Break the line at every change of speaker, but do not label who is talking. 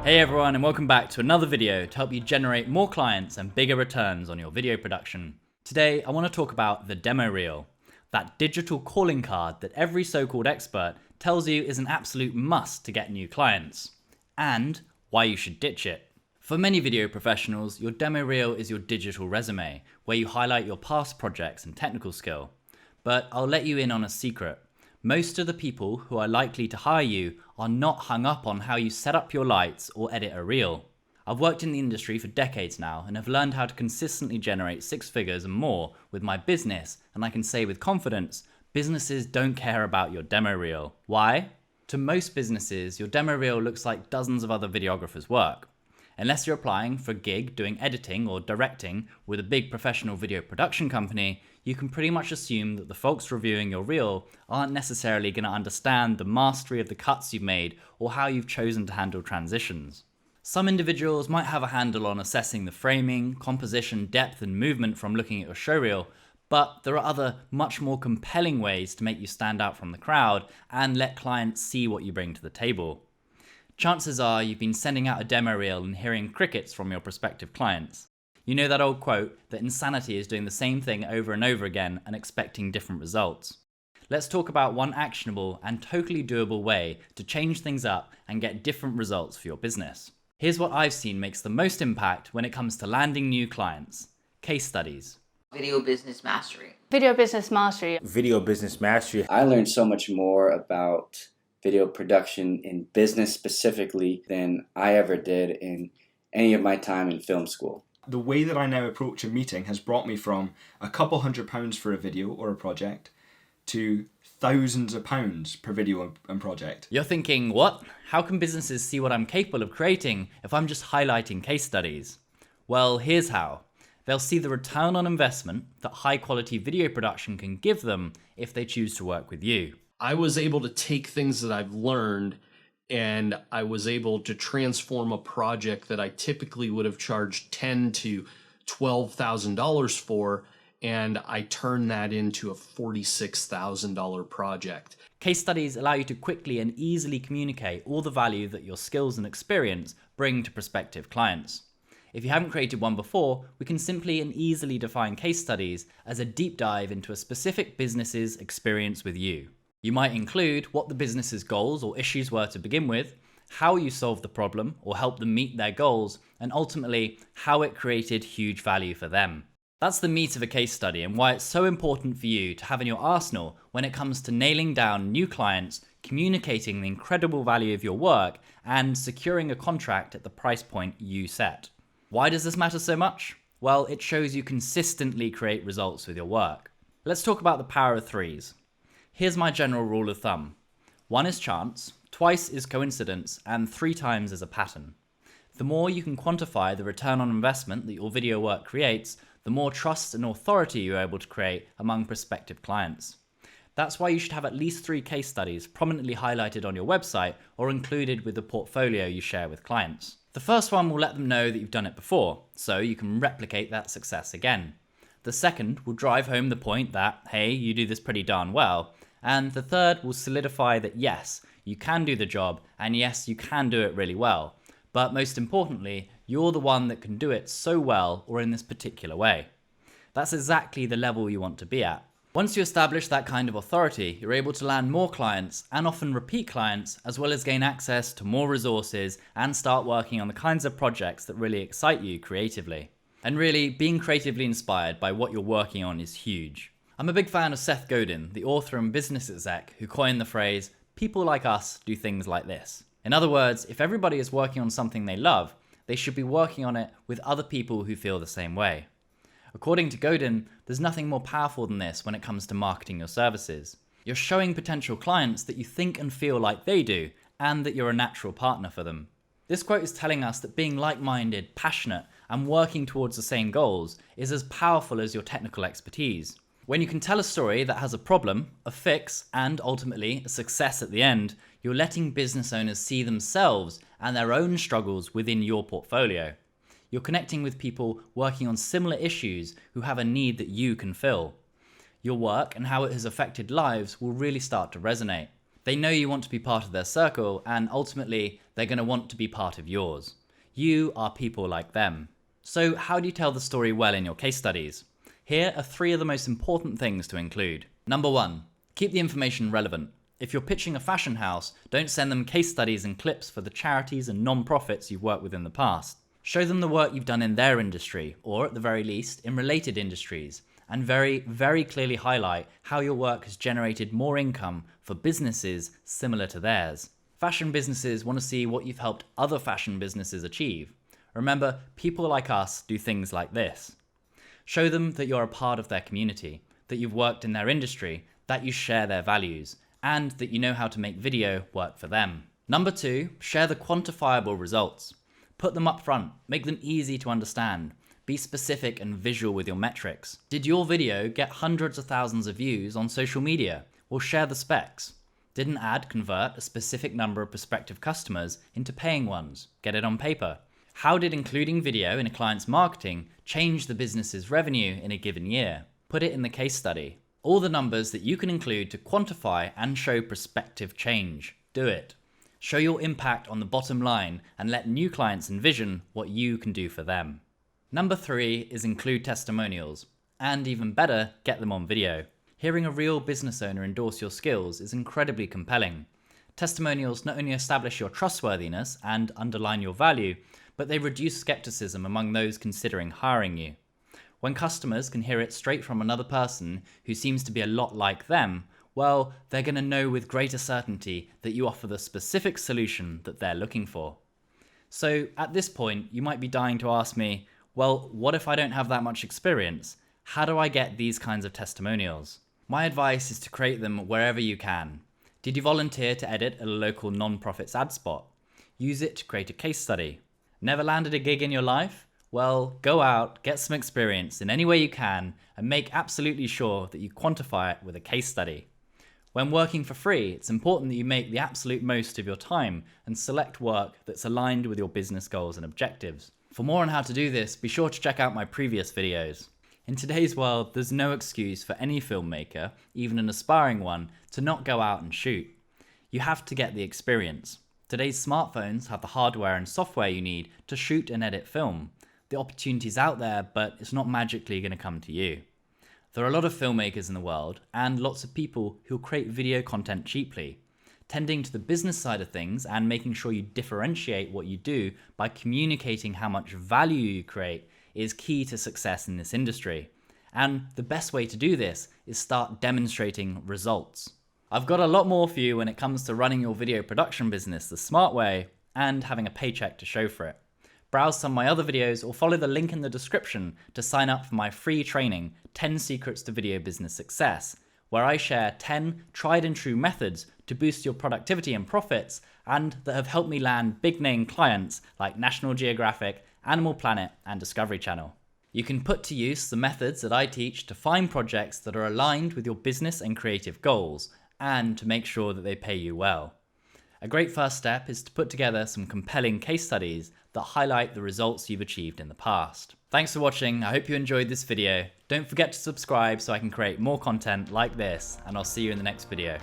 Hey everyone, and welcome back to another video to help you generate more clients and bigger returns on your video production. Today, I want to talk about the demo reel, that digital calling card that every so-called expert tells you is an absolute must to get new clients, and why you should ditch it. For many video professionals, your demo reel is your digital resume, where you highlight your past projects and technical skill. But I'll let you in on a secret. Most of the people who are likely to hire you are not hung up on how you set up your lights or edit a reel. I've worked in the industry for decades now and have learned how to consistently generate six figures and more with my business, and I can say with confidence, businesses don't care about your demo reel. Why? To most businesses, your demo reel looks like dozens of other videographers' work. Unless you're applying for a gig doing editing or directing with a big professional video production company, you can pretty much assume that the folks reviewing your reel aren't necessarily going to understand the mastery of the cuts you've made or how you've chosen to handle transitions. Some individuals might have a handle on assessing the framing, composition, depth and movement from looking at your showreel, but there are other much more compelling ways to make you stand out from the crowd and let clients see what you bring to the table. Chances are you've been sending out a demo reel and hearing crickets from your prospective clients. You know that old quote that insanity is doing the same thing over and over again and expecting different results. Let's talk about one actionable and totally doable way to change things up and get different results for your business. Here's what I've seen makes the most impact when it comes to landing new clients. Case studies.
Video business mastery.
Video business mastery.
Video business mastery.
I learned so much more about video production in business specifically than I ever did in any of my time in film school.
The way that I now approach a meeting has brought me from a couple £100 for a video or a project to thousands of pounds per video and project.
You're thinking, what? How can businesses see what I'm capable of creating if I'm just highlighting case studies? Well, here's how. They'll see the return on investment that high quality video production can give them if they choose to work with you.
I was able to take things that I've learned and I was able to transform a project that I typically would have charged $10,000 to $12,000 for, and I turned that into a $46,000 project.
Case studies allow you to quickly and easily communicate all the value that your skills and experience bring to prospective clients. If you haven't created one before, we can simply and easily define case studies as a deep dive into a specific business's experience with you. You might include what the business's goals or issues were to begin with, how you solved the problem or helped them meet their goals, and ultimately how it created huge value for them. That's the meat of a case study and why it's so important for you to have in your arsenal when it comes to nailing down new clients, communicating the incredible value of your work, and securing a contract at the price point you set. Why does this matter so much? Well, it shows you consistently create results with your work. Let's talk about the power of threes. Here's my general rule of thumb. 1 is chance, twice is coincidence, and 3 times is a pattern. The more you can quantify the return on investment that your video work creates, the more trust and authority you're able to create among prospective clients. That's why you should have at least 3 case studies prominently highlighted on your website or included with the portfolio you share with clients. The first one will let them know that you've done it before, so you can replicate that success again. The second will drive home the point that, hey, you do this pretty darn well. And the third will solidify that yes, you can do the job, and yes, you can do it really well. But most importantly, you're the one that can do it so well or in this particular way. That's exactly the level you want to be at. Once you establish that kind of authority, you're able to land more clients and often repeat clients, as well as gain access to more resources and start working on the kinds of projects that really excite you creatively. And really, being creatively inspired by what you're working on is huge. I'm a big fan of Seth Godin, the author and business exec who coined the phrase, "People like us do things like this." In other words, if everybody is working on something they love, they should be working on it with other people who feel the same way. According to Godin, there's nothing more powerful than this when it comes to marketing your services. You're showing potential clients that you think and feel like they do, and that you're a natural partner for them. This quote is telling us that being like-minded, passionate, and working towards the same goals is as powerful as your technical expertise. When you can tell a story that has a problem, a fix, and ultimately a success at the end, you're letting business owners see themselves and their own struggles within your portfolio. You're connecting with people working on similar issues who have a need that you can fill. Your work and how it has affected lives will really start to resonate. They know you want to be part of their circle, and ultimately, they're going to want to be part of yours. You are people like them. So how do you tell the story well in your case studies? Here are 3 of the most important things to include. Number 1, keep the information relevant. If you're pitching a fashion house, don't send them case studies and clips for the charities and non-profits you've worked with in the past. Show them the work you've done in their industry, or at the very least, in related industries, and very, very clearly highlight how your work has generated more income for businesses similar to theirs. Fashion businesses want to see what you've helped other fashion businesses achieve. Remember, people like us do things like this. Show them that you're a part of their community, that you've worked in their industry, that you share their values, and that you know how to make video work for them. Number 2, share the quantifiable results. Put them up front, make them easy to understand. Be specific and visual with your metrics. Did your video get hundreds of thousands of views on social media? Well, share the specs. Did an ad convert a specific number of prospective customers into paying ones? Get it on paper. How did including video in a client's marketing change the business's revenue in a given year? Put it in the case study. All the numbers that you can include to quantify and show prospective change. Do it. Show your impact on the bottom line and let new clients envision what you can do for them. Number 3 is include testimonials. And even better, get them on video. Hearing a real business owner endorse your skills is incredibly compelling. Testimonials not only establish your trustworthiness and underline your value, but they reduce skepticism among those considering hiring you. When customers can hear it straight from another person who seems to be a lot like them, well, they're going to know with greater certainty that you offer the specific solution that they're looking for. So at this point, you might be dying to ask me, well, what if I don't have that much experience? How do I get these kinds of testimonials? My advice is to create them wherever you can. Did you volunteer to edit a local non-profit's ad spot? Use it to create a case study. Never landed a gig in your life? Well, go out, get some experience in any way you can, and make absolutely sure that you quantify it with a case study. When working for free, it's important that you make the absolute most of your time and select work that's aligned with your business goals and objectives. For more on how to do this, be sure to check out my previous videos. In today's world, there's no excuse for any filmmaker, even an aspiring one, to not go out and shoot. You have to get the experience. Today's smartphones have the hardware and software you need to shoot and edit film. The opportunity's out there, but it's not magically going to come to you. There are a lot of filmmakers in the world, and lots of people who'll create video content cheaply. Tending to the business side of things and making sure you differentiate what you do by communicating how much value you create is key to success in this industry. And the best way to do this is start demonstrating results. I've got a lot more for you when it comes to running your video production business the smart way and having a paycheck to show for it. Browse some of my other videos or follow the link in the description to sign up for my free training, 10 Secrets to Video Business Success, where I share 10 tried and true methods to boost your productivity and profits and that have helped me land big name clients like National Geographic, Animal Planet, and Discovery Channel. You can put to use the methods that I teach to find projects that are aligned with your business and creative goals and to make sure that they pay you well. A great first step is to put together some compelling case studies that highlight the results you've achieved in the past. Thanks for watching. I hope you enjoyed this video. Don't forget to subscribe so I can create more content like this, and I'll see you in the next video.